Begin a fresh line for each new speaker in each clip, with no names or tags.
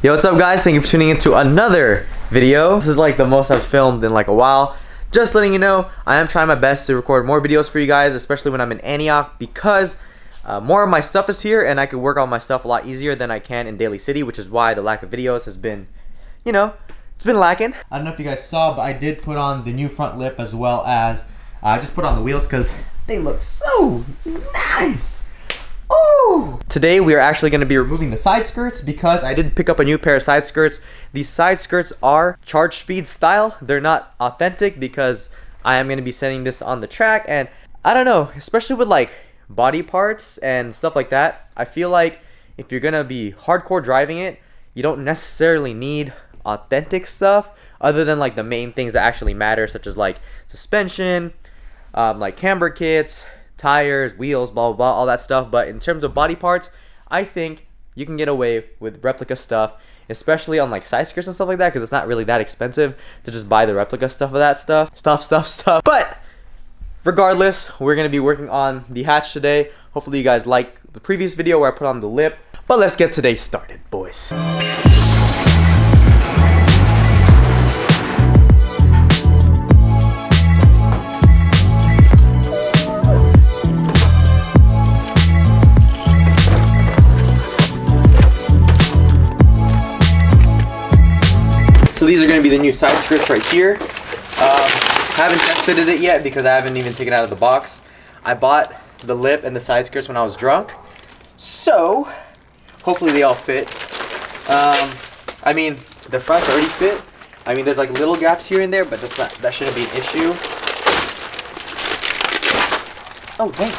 Yo, what's up guys? Thank you for tuning in to another video. This is like the most I've filmed in like a while. Just letting you know, I am trying my best to record more videos for you guys, especially when I'm in Antioch, because more of my stuff is here and I can work on my stuff a lot easier than I can in Daly City, which is why the lack of videos has been, you know, it's been lacking. I don't know if you guys saw, but I did put on the new front lip as well as I just put on the wheels because they look so nice. Ooh. Today we are actually going to be removing the side skirts because I did pick up a new pair of side skirts. These side skirts are charge speed style. They're not authentic because I am going to be sending this on the track, and I don't know, especially with like body parts and stuff like that, I feel like if you're going to be hardcore driving it, you don't necessarily need authentic stuff other than like the main things that actually matter, such as like suspension, like camber kits, tires, wheels, blah blah blah, all that stuff. But in terms of body parts, I think you can get away with replica stuff, especially on like side skirts and stuff like that, because it's not really that expensive to just buy the replica stuff of that stuff. But regardless, we're gonna be working on the hatch today. Hopefully you guys like the previous video where I put on the lip. But let's get today started, boys. So these are going to be the new side skirts right here. Haven't tested it yet because I haven't even taken it out of the box. I bought the lip and the side skirts when I was drunk, so hopefully they all fit. I mean, the fronts already fit. I mean, there's like little gaps here and there, but that shouldn't be an issue. Oh dang.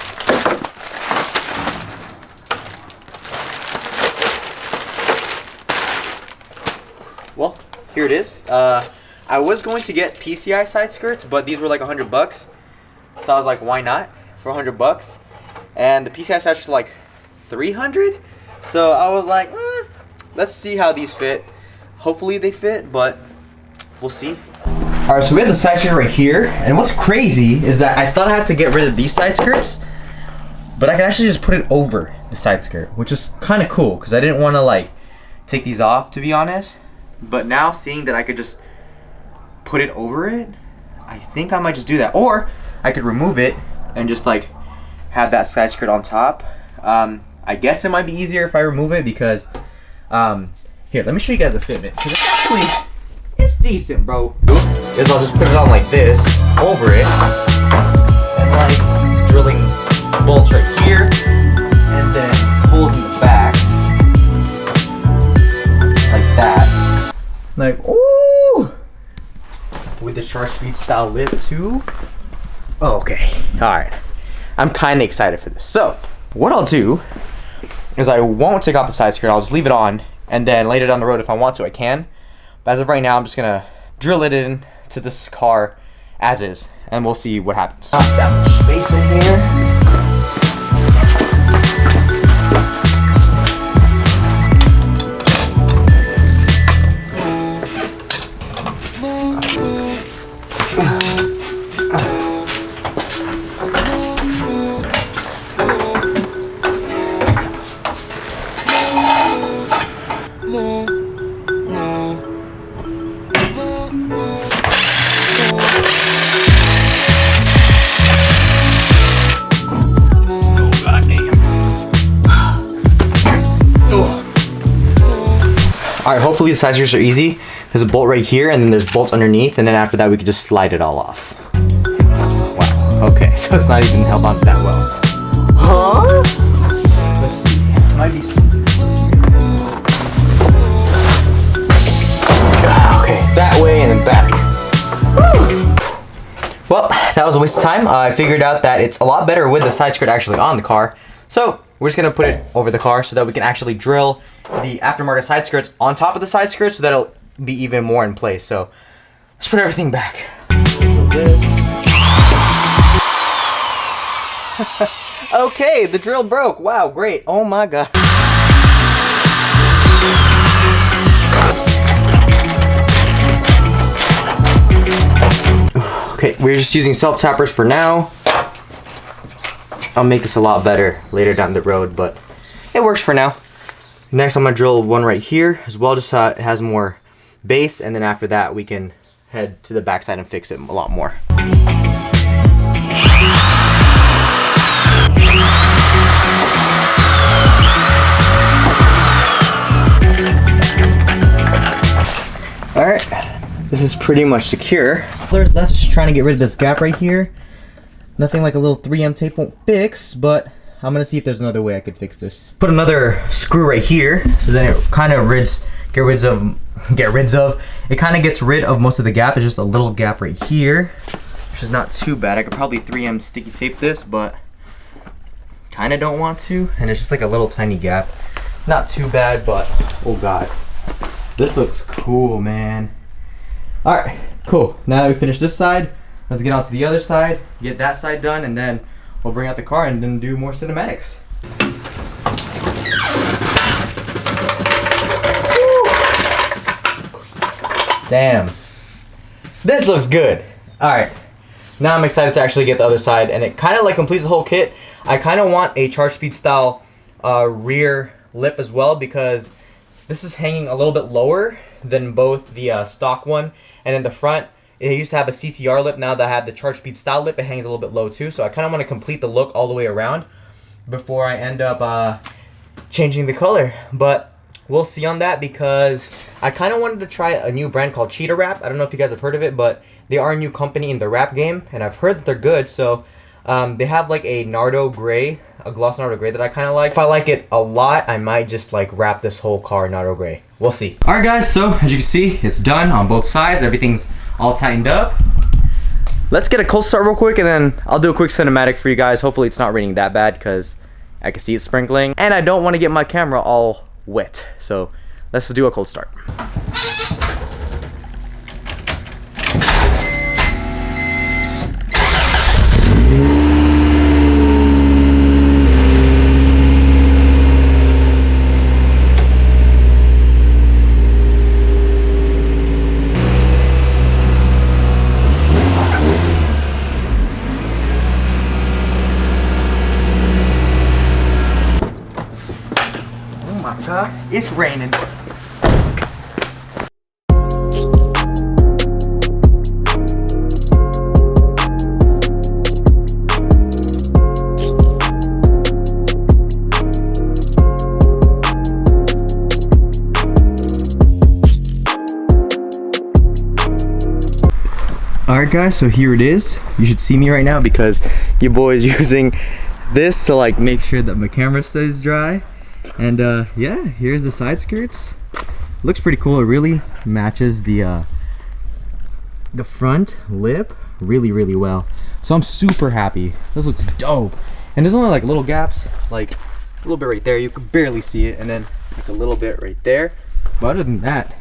Well, here it is. I was going to get PCI side skirts, but these were like $100, so I was like, why not for $100? And the PCI sides are like $300, so I was like, let's see how these fit. Hopefully they fit, but we'll see. All right, so we have the side skirt right here, and what's crazy is that I thought I had to get rid of these side skirts, but I can actually just put it over the side skirt, which is kind of cool because I didn't want to like take these off, to be honest. But now seeing that I could just put it over it, I think I might just do that. Or I could remove it and just like have that side skirt on top. I guess it might be easier if I remove it because here, let me show you guys the fitment, because it's decent, bro. Is I'll just put it on like this over it and like drilling bolts right here and then holes in the back like that. Like, ooh! With the charge speed style lip too. Oh, okay, alright. I'm kind of excited for this. So, what I'll do is I won't take off the side skirt. I'll just leave it on, and then later down the road, if I want to, I can. But as of right now, I'm just gonna drill it in to this car as is, and we'll see what happens. Not that much space in here. Alright, hopefully the side skirts are easy. There's a bolt right here, and then there's bolts underneath, and then after that we can just slide it all off. Wow, okay, so it's not even held on that well. Huh? Let's see, might be something. Okay, that way and then back. Woo! Well, that was a waste of time. I figured out that it's a lot better with the side skirt actually on the car. So, we're just going to put it over the car so that we can actually drill the aftermarket side skirts on top of the side skirts so that it'll be even more in place. So, let's put everything back. Okay, the drill broke. Wow, great. Oh my god. Okay, we're just using self-tappers for now. I'll make this a lot better later down the road, but it works for now. Next, I'm gonna drill one right here as well, just so it has more base, and then after that we can head to the backside and fix it a lot more. Alright, this is pretty much secure. All there's left is just trying to get rid of this gap right here. Nothing like a little 3M tape won't fix, but I'm gonna see if there's another way I could fix this. Put another screw right here, so then it kind of it kind of gets rid of most of the gap. It's just a little gap right here, which is not too bad. I could probably 3M sticky tape this, but kind of don't want to. And it's just like a little tiny gap. Not too bad, but oh god. This looks cool, man. All right, cool. Now that we finished this side, let's get on to the other side, get that side done, and then we'll bring out the car and then do more cinematics. Woo! Damn. This looks good. All right. Now I'm excited to actually get the other side, and it kind of like completes the whole kit. I kind of want a charge speed style rear lip as well, because this is hanging a little bit lower than both the stock one, and in the front it used to have a CTR lip. Now that I have the charge speed style lip, it hangs a little bit low too, so I kind of want to complete the look all the way around before I end up changing the color. But we'll see on that, because I kind of wanted to try a new brand called Cheetah Wrap. I don't know if you guys have heard of it, but they are a new company in the wrap game, and I've heard that they're good. So they have like a Nardo gray, a gloss Nardo gray that I kind of like. If I like it a lot, I might just like wrap this whole car Nardo gray. We'll see. All right guys, so as you can see, it's done on both sides. Everything's all tightened up. Let's get a cold start real quick, and then I'll do a quick cinematic for you guys. Hopefully it's not raining that bad, because I can see it sprinkling, and I don't want to get my camera all wet. So let's do a cold start. It's raining. Alright guys, so here it is. You should see me right now, because your boy is using this to like make sure that my camera stays dry. And yeah, here's the side skirts. Looks pretty cool. It really matches the front lip really well. So I'm super happy. This looks dope. And there's only like little gaps, like a little bit right there. You can barely see it, and then like a little bit right there. But other than that,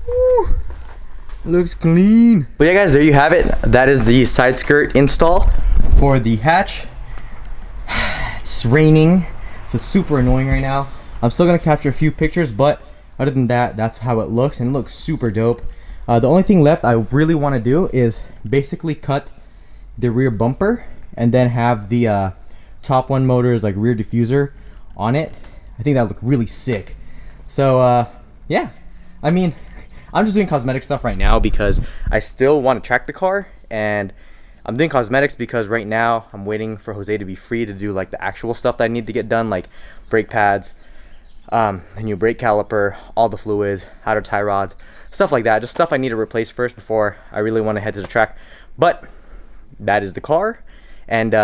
woo, looks clean. But yeah guys, there you have it. That is the side skirt install for the hatch. It's raining, so it's super annoying right now. I'm still gonna capture a few pictures, but other than that, that's how it looks, and it looks super dope. The only thing left I really want to do is basically cut the rear bumper and then have the top one motor's like rear diffuser on it. I think that would look really sick. So yeah, I mean, I'm just doing cosmetic stuff right now because I still want to track the car, and I'm doing cosmetics because right now I'm waiting for Jose to be free to do like the actual stuff that I need to get done, like brake pads, a new brake caliper, all the fluids, outer tie rods, stuff like that. Just stuff I need to replace first before I really want to head to the track. But that is the car, and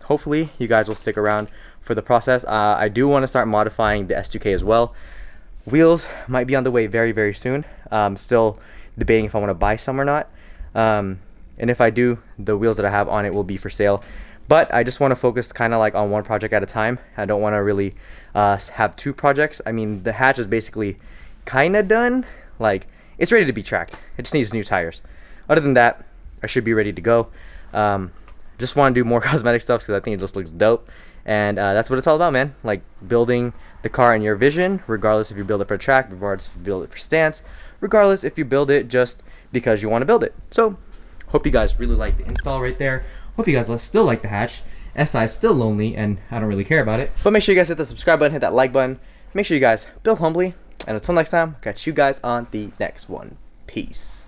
hopefully you guys will stick around for the process. I do want to start modifying the S2K as well. Wheels might be on the way very soon. Still debating if I want to buy some or not. And if I do, the wheels that I have on it will be for sale. But I just want to focus kind of like on one project at a time. I don't want to really have two projects. I mean, the hatch is basically kind of done. Like, it's ready to be tracked. It just needs new tires. Other than that, I should be ready to go. Just want to do more cosmetic stuff because I think it just looks dope. And that's what it's all about, man. Like, building the car in your vision, regardless if you build it for track, regardless if you build it for stance, regardless if you build it just because you want to build it. So, hope you guys really like the install right there. Hope you guys still like the hatch. SI is still lonely, and I don't really care about it. But make sure you guys hit the subscribe button, hit that like button, make sure you guys build humbly. And until next time, catch you guys on the next one. Peace.